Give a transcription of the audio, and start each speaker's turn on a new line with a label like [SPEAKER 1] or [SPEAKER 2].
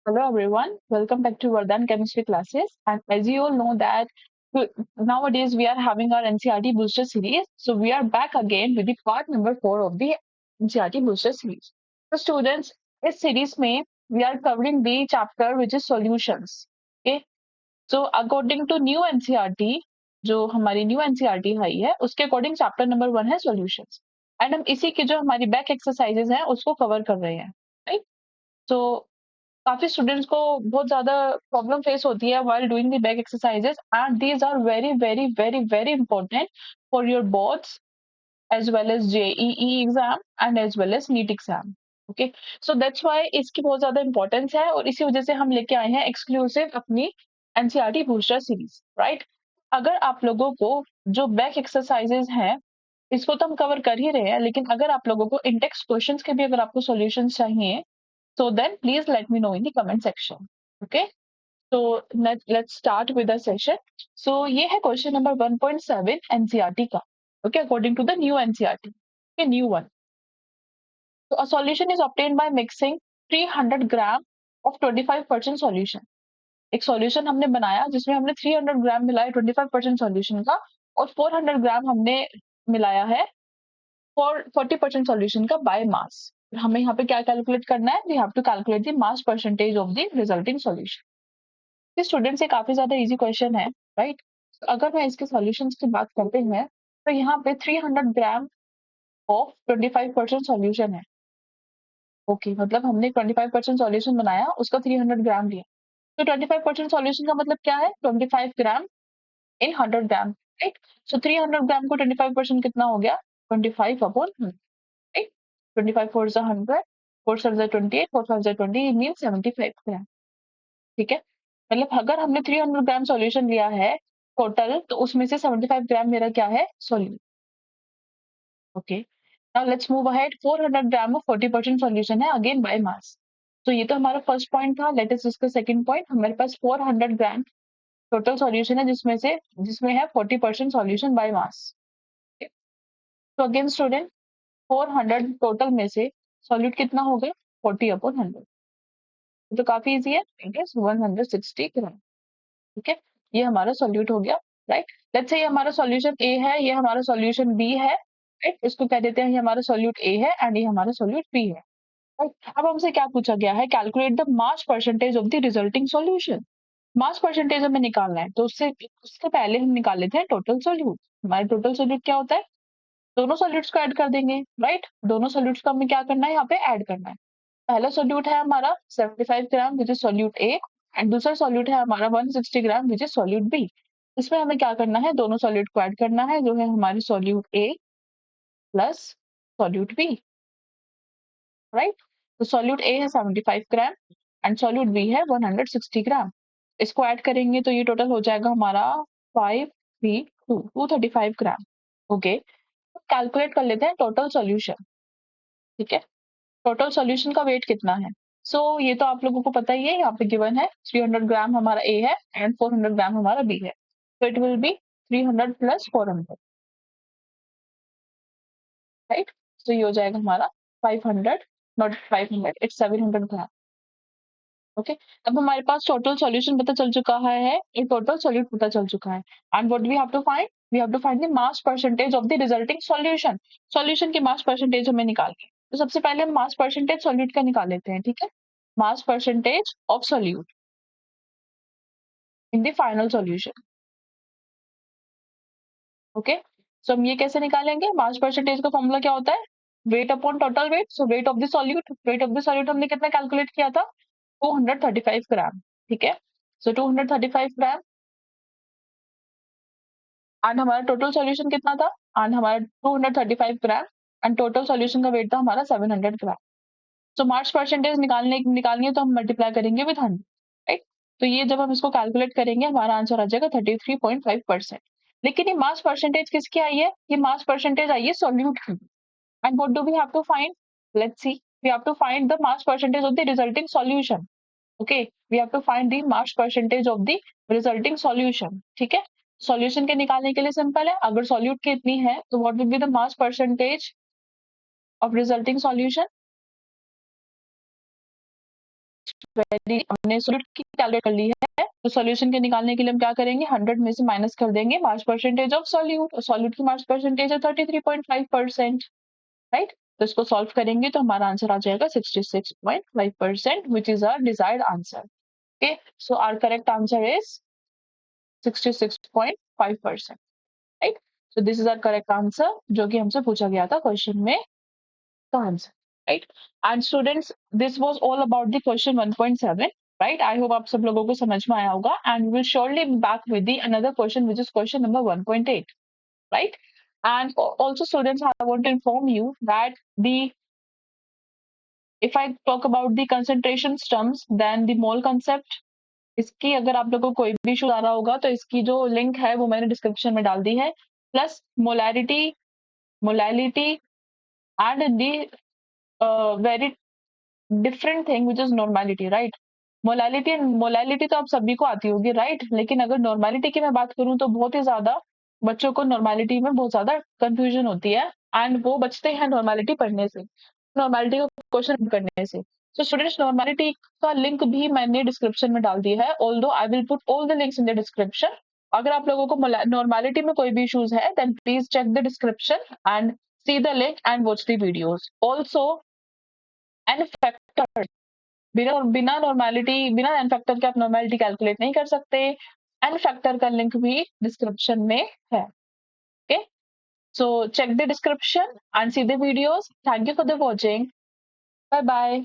[SPEAKER 1] Hello everyone, welcome back to Vardhan Chemistry classes. And as you all know that nowadays we are having our NCRT Booster series. So we are back again with the part number 4 of the NCRT Booster series. So students, इस series में we are covering the chapter which is solutions. Okay. So according to new NCRT, जो हमारी new NCRT आई है, उसके according chapter number 1 है solutions. And हम इसी की जो हमारी back exercises हैं उसको cover कर रहे हैं. Right? So काफी स्टूडेंट्स को बहुत ज्यादा प्रॉब्लम फेस होती है while doing the back exercises and these are very important for your boards as well as JEE exam and as well as NEET exam. Okay, so that's why इसकी बहुत ज्यादा importance है और इसी वजह से हम लेके आए हैं एक्सक्लूसिव अपनी एनसीईआरटी बूस्टर सीरीज. राइट, अगर आप लोगों को जो बैक एक्सरसाइजेज हैं इसको तो हम कवर कर ही रहे हैं, लेकिन अगर आप लोगों को इंटेक्स क्वेश्चंस के भी अगर आपको सॉल्यूशंस चाहिए so then please let me know in the comment section. Okay, so let's start with the session. So ये है question number 1.7 NCERT का. Okay, according to the new NCERT. Okay, new one. So a solution is obtained by mixing 300 gram of 25% solution. एक solution हमने बनाया जिसमें हमने 300 ग्राम मिलाया 25% solution का और 400 ग्राम हमने मिलाया है फॉर 40% सॉल्यूशन का बाय मास. हमें यहाँ पे क्या कैलकुलेट करना है? We have to calculate the mass percentage of the resulting solution. Student से काफी ज्यादा इजी क्वेश्चन है, राइट? अगर मैं इसके सॉल्यूशंस की बात करते हैं तो यहाँ पे 300 ग्राम ऑफ 25% सॉल्यूशन है. ओके, मतलब हमने 25% सॉल्यूशन बनाया, उसका 300 ग्राम लिया. तो 25% सॉल्यूशन का मतलब क्या है? 25 ग्राम इन 100 ग्राम, राइट? सो 300 ग्राम को 25% कितना हो गया? 25 upon 100. 25 4 is 100, 4 7 is 28, 4 5 is 20, it means 75 ग्राम. ठीक है, मतलब अगर हमने 300 ग्राम सॉल्यूशन लिया है टोटल, तो उसमें से 75 ग्राम मेरा क्या है? Solution. Okay, now let's move ahead. 400 gram of 40% solution है, अगेन बाय मास. तो ये तो हमारा फर्स्ट पॉइंट था. लेट अस इसका सेकंड पॉइंट. हमारे पास 400 ग्राम टोटल सॉल्यूशन है जिसमें है 40% सॉल्यूशन बाय मास. तो अगेन स्टूडेंट, 400 टोटल में से सॉल्यूट कितना हो गया? 40 अपॉन 100. तो काफी इजी है. इट इज 160 ग्राम. ठीक है, ये हमारा सॉल्यूट हो गया. राइट, लेट्स से ये हमारा सॉल्यूशन ए है, ये हमारा सॉल्यूशन बी है. राइट, इसको कह देते हैं ये हमारा सॉल्यूट ए है एंड ये हमारा सॉल्यूट बी है. राइट, अब हमसे क्या पूछा गया है? Calculate the mass percentage of the resulting solution. Mass percentage हमें निकालना है, तो उससे पहले हम निकाल लेते हैं टोटल सॉल्यूट. हमारा टोटल सॉल्यूट क्या होता है? दोनों सॉल्यूट्स को ऐड कर देंगे. राइट, दोनों सॉल्यूट्स को हमें क्या करना है? यहाँ पे ऐड करना है. पहला सोल्यूट है हमारा 75 gram which is solute A and दूसरा सोल्यूट है हमारा 160 gram which is solute B. इसमें हमें क्या करना है? दोनों सोल्यूट को ऐड करना है, जो है हमारे सोल्यूट ए प्लस सोल्यूट बी. राइट, तो सोल्यूट ए है 75 ग्राम एंड सोल्यूट बी है 160 ग्राम. इसको ऐड करेंगे तो ये टोटल हो जाएगा हमारा 235 ग्राम. ओके, कैलकुलेट कर लेते हैं टोटल सोल्यूशन. ठीक है, टोटल सॉल्यूशन का वेट कितना है? ये तो आप लोगों को पता ही है, यहाँ पे गिवन है 300 ग्राम हमारा ए है एंड 400 ग्राम हमारा बी है. तो it will be 300 plus 400. Right, तो ये हो जाएगा हमारा 500, नॉट 500, इट्स 700 ग्राम. ओके, अब हमारे पास टोटल सॉल्यूशन पता चल चुका है, ये टोटल सॉल्यूट पता चल चुका है. And what we have to find? We have to find the mass percentage of the resulting solution. Solution की मास परसेंटेज हमें निकालनी है. तो सबसे पहले हम मास परसेंटेज सॉल्यूट का निकाल लेते हैं. ठीक है, mass percentage of solute in the final solution. Okay, so हम ये कैसे निकालेंगे? मास परसेंटेज का फॉर्मूला क्या होता है? Weight upon total weight. So weight of the solute, weight of the solute हमने कितना कैलकुलेट किया था? 235 ग्राम. ठीक है, सो 235 ग्राम एंड हमारा टोटल सॉल्यूशन कितना था? एंड हमारा 235 ग्राम एंड टोटल सॉल्यूशन का वेट था हमारा 700 ग्राम. सो मास परसेंटेज निकालनी है तो हम मल्टीप्लाई करेंगे विद 100. राइट, तो ये जब हम इसको कैलकुलेट करेंगे हमारा आंसर आ जाएगा 33.5%. लेकिन ये मास परसेंटेज किसकी आई है? ये मास परसेंटेज आई है सॉल्यूट की. And what do we have to find? Let's see, we have to find the mass percentage of the resulting solution. Okay, we have to find the mass percentage of the resulting solution. ठीक है, solution के निकालने के लिए simple है. अगर solute की इतनी है तो what will be the mass percentage of resulting solution? Very हमने सोल्यूट की कैलकुलेट कर ली है, तो सॉल्यूशन के निकालने के लिए हम क्या करेंगे, 100 में से माइनस कर देंगे मास परसेंटेज ऑफ सॉल्यूट, सॉल्यूट की मास परसेंटेज है 33.5%, राइट। तो इसको सॉल्व करेंगे तो हमारा आंसर आ जाएगा 66.5%, which is our desired answer. Okay, so our correct answer is 66.5%, right. So this is our correct answer, जो कि हमसे पूछा गया था क्वेश्चन में का answer, right. And students, this was all about the question 1.7, right. I hope आप सब लोगों को समझ में आया होगा, and will surely be back with the another question which is question number 1.8, right? And also, students, I want to inform you that if I talk about the concentration terms, then the mole concept, इसकी अगर आप लोगों को कोई भी issue आ रहा होगा तो इसकी जो लिंक है वो मैंने डिस्क्रिप्शन में डाल दी है, plus molarity, molality and the very different thing which is normality, right. Molality molality तो आप सभी को आती होगी, राइट, लेकिन अगर नॉर्मेलिटी की मैं बात करूं तो बहुत ही ज्यादा बच्चों को नॉर्मेलिटी में बहुत ज्यादा कंफ्यूजन होती है, एंड वो बचते हैं नॉर्मेलिटी पढ़ने से, नॉर्मेलिटी का क्वेश्चन करने से। सो स्टूडेंट्स, नॉर्मेलिटी का लिंक भी मैंने डिस्क्रिप्शन में डाल दिया है, although I will put all the links in the description. अगर आप लोगों को नॉर्मेलिटी में कोई भी इश्यूज है, then please check the description and see the link and watch the videos also। And factor, बिना बिना नॉर्मेलिटी, बिना एन फैक्टर के आप नॉर्मेलिटी कैलकुलेट नहीं कर सकते, एन फैक्टर का लिंक भी डिस्क्रिप्शन में है। Okay, so check the description and see the videos. Thank you for the watching, bye bye.